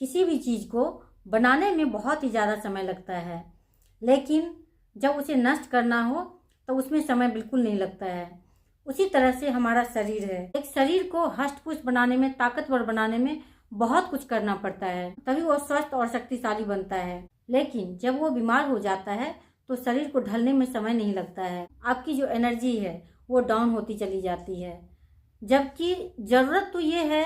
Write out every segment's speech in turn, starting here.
किसी भी चीज़ को बनाने में बहुत ही ज़्यादा समय लगता है, लेकिन जब उसे नष्ट करना हो तो उसमें समय बिल्कुल नहीं लगता है। उसी तरह से हमारा शरीर है। एक शरीर को हष्ट-पुष्ट बनाने में, ताकतवर बनाने में बहुत कुछ करना पड़ता है, तभी वो स्वस्थ और शक्तिशाली बनता है। लेकिन जब वो बीमार हो जाता है तो शरीर को ढलने में समय नहीं लगता है। आपकी जो एनर्जी है वो डाउन होती चली जाती है। जबकि ज़रूरत तो ये है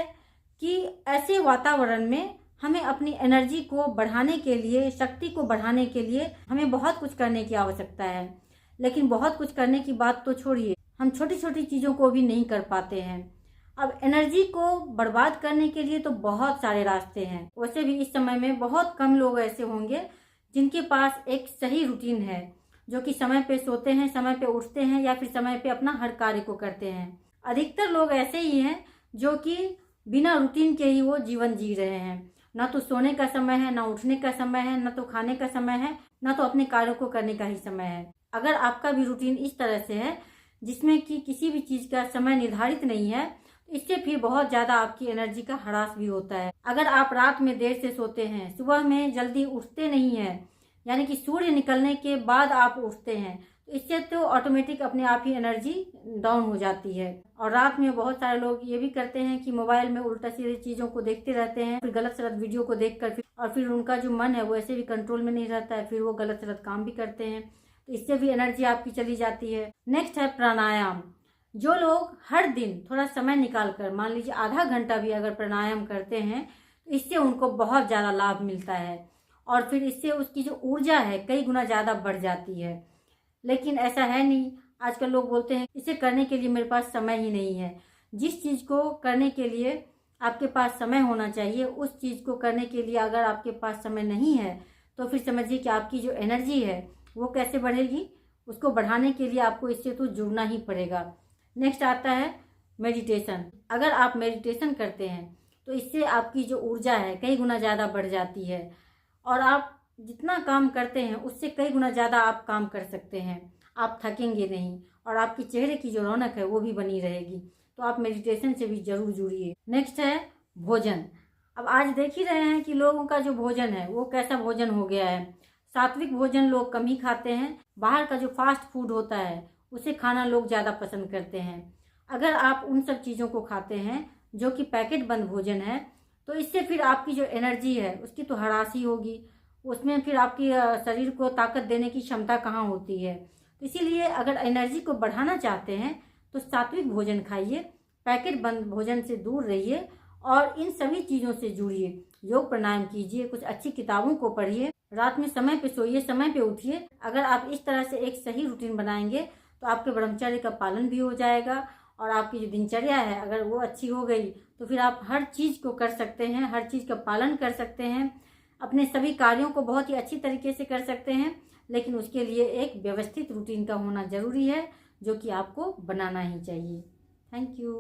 कि ऐसे वातावरण में हमें अपनी एनर्जी को बढ़ाने के लिए, शक्ति को बढ़ाने के लिए हमें बहुत कुछ करने की आवश्यकता है। लेकिन बहुत कुछ करने की बात तो छोड़िए, हम छोटी छोटी चीज़ों को भी नहीं कर पाते हैं। अब एनर्जी को बर्बाद करने के लिए तो बहुत सारे रास्ते हैं। वैसे भी इस समय में बहुत कम लोग ऐसे होंगे जिनके पास एक सही रूटीन है, जो कि समय पे सोते हैं, समय पे उठते हैं या फिर समय पे अपना हर कार्य को करते हैं। अधिकतर लोग ऐसे ही हैं जो कि बिना रूटीन के ही वो जीवन जी रहे हैं। ना तो सोने का समय है, ना उठने का समय है, ना तो खाने का समय है, ना तो अपने कार्यों को करने का ही समय है। अगर आपका भी रूटीन इस तरह से है जिसमें कि किसी भी चीज़ का समय निर्धारित नहीं है, तो इससे फिर बहुत ज़्यादा आपकी एनर्जी का ह्रास भी होता है। अगर आप रात में देर से सोते हैं, सुबह में जल्दी उठते नहीं हैं, यानी कि सूर्य निकलने के बाद आप उठते हैं, तो इससे तो ऑटोमेटिक अपने आप ही एनर्जी डाउन हो जाती है। और रात में बहुत सारे लोग ये भी करते हैं कि मोबाइल में उल्टा सीधे चीज़ों को देखते रहते हैं, फिर गलत सलत वीडियो को देखकर फिर उनका जो मन है वो ऐसे भी कंट्रोल में नहीं रहता है, फिर वो गलत सलत काम भी करते हैं, तो इससे भी एनर्जी आपकी चली जाती है। नेक्स्ट है प्राणायाम। जो लोग हर दिन थोड़ा समय निकालकर, मान लीजिए आधा घंटा भी अगर प्राणायाम करते हैं, तो इससे उनको बहुत ज़्यादा लाभ मिलता है और फिर इससे उसकी जो ऊर्जा है कई गुना ज़्यादा बढ़ जाती है। लेकिन ऐसा है नहीं। आजकल लोग बोलते हैं इसे करने के लिए मेरे पास समय ही नहीं है। जिस चीज़ को करने के लिए आपके पास समय होना चाहिए, उस चीज़ को करने के लिए अगर आपके पास समय नहीं है, तो फिर समझिए कि आपकी जो एनर्जी है वो कैसे बढ़ेगी। उसको बढ़ाने के लिए आपको इससे तो जुड़ना ही पड़ेगा। नेक्स्ट आता है मेडिटेशन। अगर आप मेडिटेशन करते हैं तो इससे आपकी जो ऊर्जा है कई गुना ज़्यादा बढ़ जाती है और आप जितना काम करते हैं उससे कई गुना ज़्यादा आप काम कर सकते हैं। आप थकेंगे नहीं और आपके चेहरे की जो रौनक है वो भी बनी रहेगी। तो आप मेडिटेशन से भी जरूर जुड़िए। नेक्स्ट है भोजन। अब आज देख ही रहे हैं कि लोगों का जो भोजन है वो कैसा भोजन हो गया है। सात्विक भोजन लोग कम ही खाते हैं। बाहर का जो फास्ट फूड होता है उसे खाना लोग ज़्यादा पसंद करते हैं। अगर आप उन सब चीज़ों को खाते हैं जो कि पैकेट बंद भोजन है, तो इससे फिर आपकी जो एनर्जी है उसकी तो ह्रास ही होगी। उसमें फिर आपकी शरीर को ताकत देने की क्षमता कहाँ होती है। तो इसीलिए अगर एनर्जी को बढ़ाना चाहते हैं तो सात्विक भोजन खाइए, पैकेट बंद भोजन से दूर रहिए और इन सभी चीज़ों से जुड़िए। योग प्राणायाम कीजिए, कुछ अच्छी किताबों को पढ़िए, रात में समय पे सोइए, समय पे उठिए। अगर आप इस तरह से एक सही रूटीन बनाएंगे तो आपके ब्रह्मचर्य का पालन भी हो जाएगा और आपकी जो दिनचर्या है अगर वो अच्छी हो गई तो फिर आप हर चीज़ को कर सकते हैं, हर चीज़ का पालन कर सकते हैं, अपने सभी कार्यों को बहुत ही अच्छी तरीके से कर सकते हैं। लेकिन उसके लिए एक व्यवस्थित रूटीन का होना ज़रूरी है, जो कि आपको बनाना ही चाहिए। Thank you.